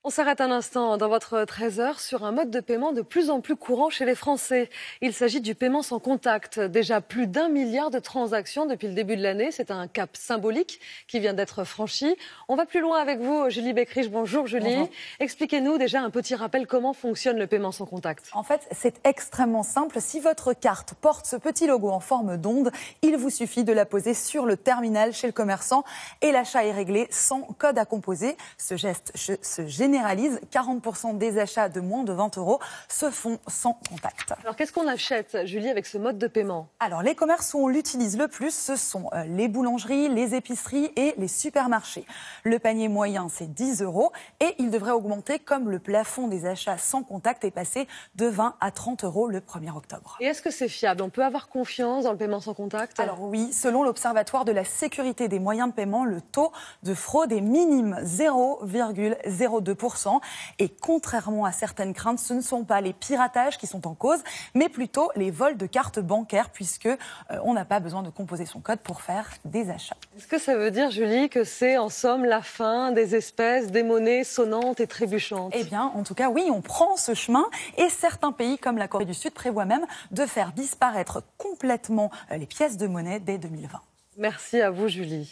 On s'arrête un instant dans votre trésor sur un mode de paiement de plus en plus courant chez les Français. Il s'agit du paiement sans contact. Déjà plus d'1 milliard de transactions depuis le début de l'année. C'est un cap symbolique qui vient d'être franchi. On va plus loin avec vous, Julie Beckrich. Bonjour Julie. Bonjour. Expliquez-nous déjà un petit rappel comment fonctionne le paiement sans contact. En fait, c'est extrêmement simple. Si votre carte porte ce petit logo en forme d'onde, il vous suffit de la poser sur le terminal chez le commerçant et l'achat est réglé sans code à composer. Ce geste se généralise. 40% des achats de moins de 20 € se font sans contact. Alors qu'est-ce qu'on achète, Julie, avec ce mode de paiement? Alors les commerces où on l'utilise le plus, ce sont les boulangeries, les épiceries et les supermarchés. Le panier moyen, c'est 10 € et il devrait augmenter comme le plafond des achats sans contact est passé de 20 à 30 € le 1er octobre. Et est-ce que c'est fiable? On peut avoir confiance dans le paiement sans contact? Alors oui, selon l'Observatoire de la sécurité des moyens de paiement, le taux de fraude est minime, 0,02%. Et contrairement à certaines craintes, ce ne sont pas les piratages qui sont en cause, mais plutôt les vols de cartes bancaires, puisque on n'a pas besoin de composer son code pour faire des achats. Est-ce que ça veut dire, Julie, que c'est en somme la fin des espèces, des monnaies sonnantes et trébuchantes? Eh bien, en tout cas, oui, on prend ce chemin et certains pays, comme la Corée du Sud, prévoient même de faire disparaître complètement les pièces de monnaie dès 2020. Merci à vous, Julie.